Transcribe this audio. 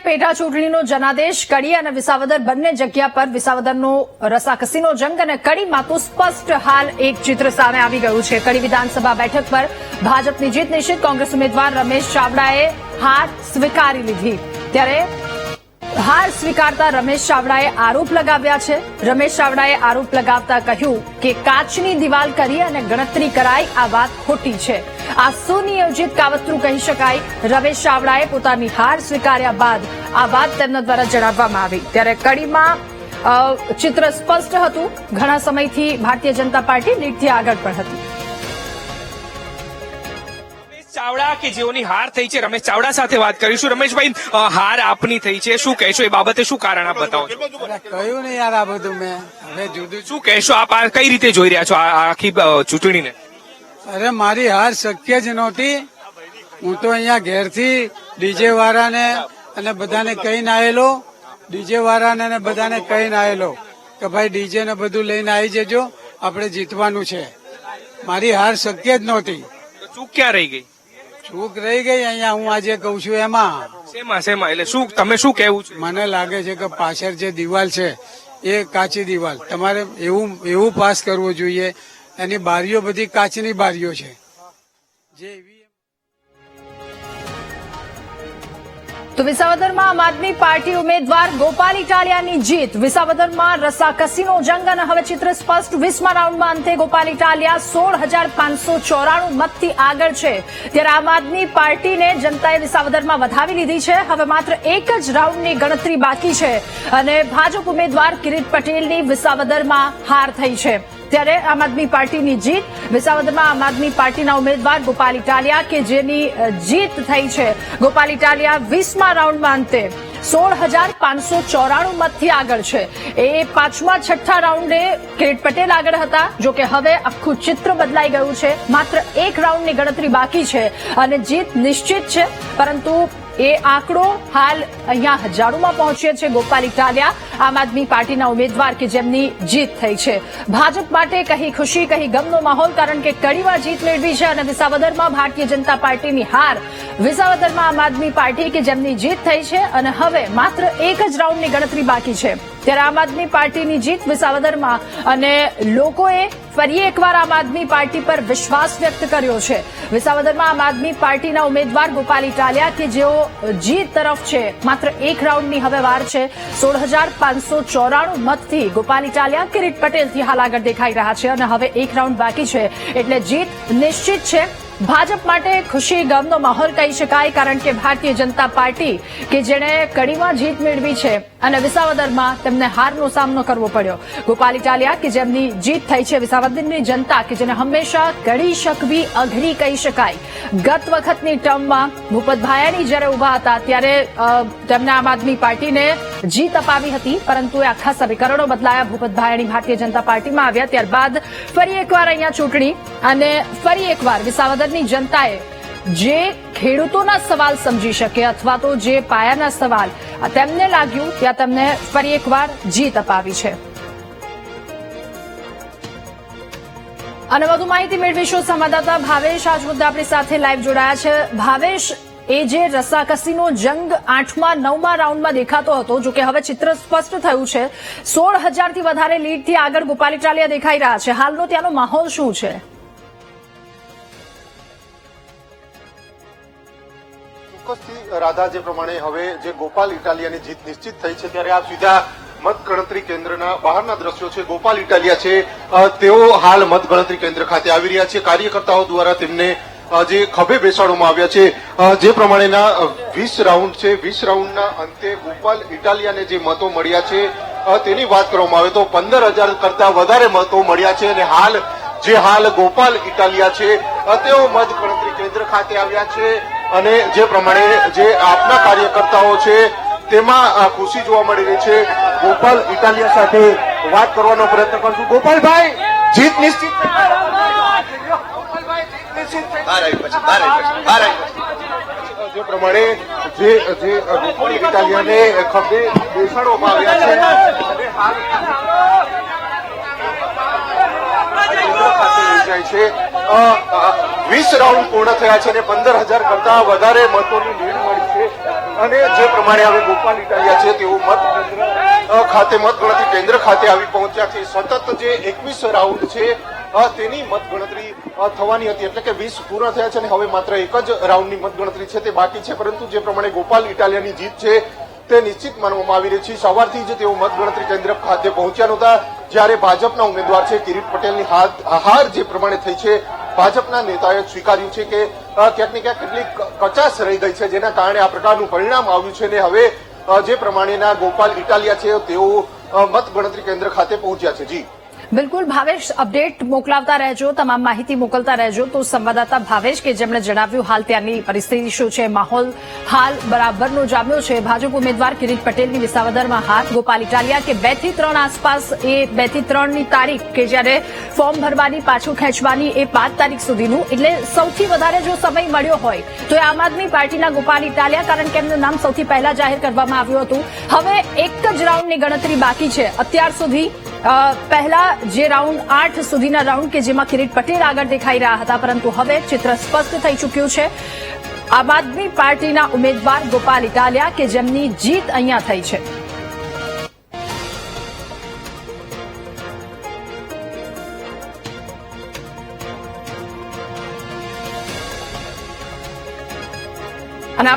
પેટા ચૂંટણીનો જનાદેશ કડી અને વિસાવદર બંને જગ્યા પર વિસાવદરનો રસાકસીનો જંગ અને કડીમાં તો સ્પષ્ટ હાલ એક ચિત્ર સામે આવી ગયું છે। કડી વિધાનસભા બેઠક પર ભાજપની જીત નિશ્ચિત। કોંગ્રેસ ઉમેદવાર રમેશ ચાવડાએ હાર સ્વીકારી લીધી। ત્યારે હાર સ્વીકારતા રમેશ ચાવડાએ આરોપ લગાવ્યા છે। રમેશ ચાવડાએ આરોપ લગાવતા કહ્યું કે કાચની દિવાલ કરી અને ગણતરી કરાઈ, આ વાત ખોટી છે। આ સુનિયોજિત કાવતરું કહી શકાય। રમેશ ચાવડાએ પોતાની હાર સ્વીકાર્યા બાદ આ વાત તેમના દ્વારા જણાવવામાં આવી। ત્યારે કડીમાં ચિત્ર સ્પષ્ટ હતું। ઘણા સમયથી ભારતીય જનતા પાર્ટી લીડથી આગળ પણ હતી। ચાવડા કે જેઓની હાર થઈ છે, રમેશ ચાવડા સાથે વાત કરીશું। રમેશભાઈ, હાર આપની થઈ છે, શું કહેશો એ બાબતે? શું કારણ આપ બતાવો? કહ્યું નહીં યાર, આ બધું મેં હવે જુદું। શું કહેશો આપ? આ કઈ રીતે જોઈ રહ્યા છો આ આખી ચૂંટણીને? અરે મારી હાર શક્ય જ નહોતી। હું તો અહીંયા ઘેરથી ડીજે વાળાને અને બધાને કહીને આવેલો, ડીજે વાળાને અને બધાને કહીને આવેલો કે ભાઈ ડીજે ને બધું લઈને આવી જજો, આપણે જીતવાનું છે। મારી હાર શક્ય જ નહોતી। ચૂક ક્યાં રહી ગઈ? ચૂક રહી ગઈ અહીંયા હું આજે કઉ છું એમાં। શેમાં એટલે શું તમે શું કહેવું છે? મને લાગે છે કે પાછળ જે દિવાલ છે એ કાચી દિવાલ, તમારે એવું પાસ કરવું જોઈએ। એની બારીઓ બધી કાચની બારીઓ છે જે તો વિસાવદરમાં આમ આદમી પાર્ટી ઉમેદવાર ગોપાલ ઇટાલિયાની જીત। વિસાવદરમાં રસાકસીનો જંગ અને હવે ચિત્ર સ્પષ્ટ। 20મા રાઉન્ડમાં અંતે ગોપાલ ઇટાલિયા 16,594 મતથી આગળ છે। ત્યારે આમ આદમી પાર્ટીને જનતાએ વિસાવદરમાં વધાવી લીધી છે। હવે માત્ર એક જ રાઉન્ડની ગણતરી બાકી છે અને ભાજપ ઉમેદવાર કિરીટ પટેલની વિસાવદરમાં હાર થઈ છે। ત્યારે આમ આદમી પાર્ટીની જીત। વિસાવદરમાં આમ આદમી પાર્ટીના ઉમેદવાર ગોપાલ ઇટાલિયા કે જેની જીત થઈ છે। ગોપાલ ઇટાલિયા 20મા રાઉન્ડમાં અંતે 16,594 મતથી આગળ છે। એ પાંચમા છઠ્ઠા રાઉન્ડે કિરીટ પટેલ આગળ હતા। જો કે હવે આખું ચિત્ર બદલાઈ ગયું છે। માત્ર એક રાઉન્ડની ગણતરી બાકી છે અને જીત નિશ્ચિત છે। પરંતુ એ આંકડો હાલ અહીંયા હજારોમાં પહોંચ્યો છે। ગોપાલ ઇટાલિયા આમ આદમી પાર્ટીના ઉમેદવાર કે જેમની જીત થઈ છે। ભાજપ માટે કહી ખુશી કહી ગમનો માહોલ, કારણ કે કડીમાં જીત મેળવી છે અને વિસાવદરમાં ભારતીય જનતા પાર્ટીની હાર। વિસાવદરમાં આમ આદમી પાર્ટી કે જેમની જીત થઈ છે અને હવે માત્ર એક જ રાઉન્ડની ગણતરી બાકી છે। ત્યારે આમ આદમી પાર્ટીની જીત વિસાવદરમાં અને લોકોએ ફરી એકવાર આમ આદમી પાર્ટી પર વિશ્વાસ વ્યક્ત કર્યો છે। વિસાવદરમાં આમ આદમી પાર્ટીના ઉમેદવાર ગોપાલ ઇટાલિયા કે જેઓ જીત તરફ છે, માત્ર એક રાઉન્ડની હવે વાર છે। 16,594 મતથી ગોપાલ ઇટાલિયા કિરીટ પટેલથી હાલ આગળ દેખાઈ રહ્યા છે અને હવે એક રાઉન્ડ બાકી છે એટલે જીત નિશ્ચિત છે। ભાજપ માટે ખુશી ગમનો માહોલ કહી શકાય, કારણ કે ભારતીય જનતા પાર્ટી કે જેણે કડીમાં જીત મેળવી છે અને વિસાવદરમાં તેમને હારનો સામનો કરવો પડ્યો। ગોપાલ ઇટાલિયા કે જેમની જીત થઈ છે, વિસાવદરની જનતા કે જેને હંમેશા કડી શકવી અઘરી કહી શકાય। ગત વખતની ટર્મમાં ભૂપત ભાયાણી જ્યારે ઉભા હતા ત્યારે તેમને આમ આદમી પાર્ટીને જીત અપાવી હતી, પરંતુ એ આખા સમીકરણો બદલાયા। ભૂપત ભાયાણી ભારતીય જનતા પાર્ટીમાં આવ્યા ત્યારબાદ ફરી એકવાર અહીંયા ચૂંટણી અને ફરી એકવાર વિસાવદરની જનતાએ જે ખેડૂતોના સવાલ સમજી શકે અથવા તો જે પાયાના સવાલ તેમને લાગ્યું ત્યાં તેમને ફરી એકવાર જીત અપાવી છે। અને વધુ માહિતી મેળવીશું સંવાદદાતા ભાવેશ આજ મુદ્દે આપણી સાથે લાઈવ જોડાયા છે। ભાવેશ, એ જે રસાકસીનો જંગ 8મા 9મા રાઉન્ડમાં દેખાતો હતો, જો કે હવે ચિત્ર સ્પષ્ટ થયું છે। 16,000થી વધારે લીડથી આગળ ગોપાલ ઇટાલિયા દેખાઈ રહ્યા છે। હાલનો ત્યાંનો માહોલ શું છે? રાધા, જે પ્રમાણે હવે જે ગોપાલ ઇટાલિયાની જીત નિશ્ચિત થઈ છે ત્યારે આ સીધા મતગણતરી કેન્દ્રના બહારના દ્રશ્યો છે। ગોપાલ ઇટાલિયા છે તેઓ હાલ મતગણતરી કેન્દ્ર ખાતે આવી રહ્યા છે। કાર્યકર્તાઓ દ્વારા તેમને જે ખભે બેસાડવામાં આવ્યા છે। જે પ્રમાણેના 20 રાઉન્ડ છે, 20 રાઉન્ડના અંતે ગોપાલ ઇટાલિયાને જે મતો મળ્યા છે તેની વાત કરવામાં આવે તો 15,000 કરતા વધારે મતો મળ્યા છે અને હાલ ગોપાલ ઇટાલિયા છે તેઓ મતગણતરી કેન્દ્ર ખાતે આવ્યા છે અને જે પ્રમાણે જે આપના કાર્યકર્તાઓ છે તેમાં ખુશી જોવા મળી રહી છે। ગોપાલ ઇટાલિયા સાથે વાત કરવાનો પ્રયત્ન કરશું। ગોપાલભાઈ, જીત નિશ્ચિત? જે પ્રમાણે જે ગોપાલ ઇટાલિયાને ખભે બેસાડવામાં આવ્યા છે અને હાલ જાય છે। 20 રાઉન્ડ પૂર્ણ થયા છે અને 15,000 કરતા વધારે મતોની લીડ મળી છે। અને જે પ્રમાણે હવે ગોપાલ ઇટાલિયા છે તેઓ મતગણતરી કેન્દ્ર ખાતે આવી પહોંચ્યા છે. સતત જે 21 રાઉન્ડ છે તેની મતગણતરી થવાની હતી, એટલે કે 20 પૂર્ણ થયા છે અને હવે માત્ર એક જ રાઉન્ડની મતગણતરી છે તે બાકી છે. પરંતુ જે પ્રમાણે ગોપાલ ઇટાલિયાની જીત છે તે નિશ્ચિત માનવામાં આવી રહી છે. સવારથી જ તેઓ મતગણતરી કેન્દ્ર ખાતે પહોંચ્યા નહોતા, જ્યારે ભાજપના ઉમેદવાર છે કિરીટ પટેલની હાર જે પ્રમાણે થઈ છે, ભાજપના નેતાએ સ્વીકાર્યું છે કે ક્યાંક ને ક્યાંક કેટલીક કચાશ રહી ગઈ છે, જેના કારણે આ પ્રકારનું પરિણામ આવ્યું છે. અને હવે જે પ્રમાણેના ગોપાલ ઇટાલિયા છે તેઓ મતગણતરી કેન્દ્ર ખાતે પહોંચ્યા છે. જી બિલકુલ ભાવેશ, અપડેટ મોકલાવતા રહેજો, તમામ માહિતી મોકલતા રહેજો. તો સંવાદદાતા ભાવેશ કે જેમણે જણાવ્યું હાલ ત્યાંની પરિસ્થિતિ શું છે, માહોલ હાલ બરાબરનો જામ્યો છે. ભાજપ ઉમેદવાર કિરીટ પટેલની વિસાવદરમાં હાર, ગોપાલ ઇટાલિયા કે 2 થી 3 આસપાસ, એ 2 થી 3 ની તારીખ કે જ્યારે ફોર્મ ભરવાની પાછું ખેંચવાની એ 5 તારીખ સુધીનું, એટલે સૌથી વધારે જો સમય મળ્યો હોય તો એ આમ આદમી પાર્ટીના ગોપાલ ઇટાલિયા, કારણ કે એમનું નામ સૌથી પહેલા જાહેર કરવામાં આવ્યું હતું. હવે એક જ રાઉન્ડની ગણતરી બાકી છે. અત્યાર સુધી પહેલા જે રાઉન્ડ 8 સુધીના રાઉન્ડ કે જેમાં કિરીટ પટેલ આગળ દેખાઈ રહ્યા હતા, પરંતુ હવે ચિત્ર સ્પષ્ટ થઈ ચૂક્યું છે. આમ આદમી પાર્ટીના ઉમેદવાર ગોપાલ ઇટાલિયા કે જેમની જીત અહીંયા થઈ છે. અને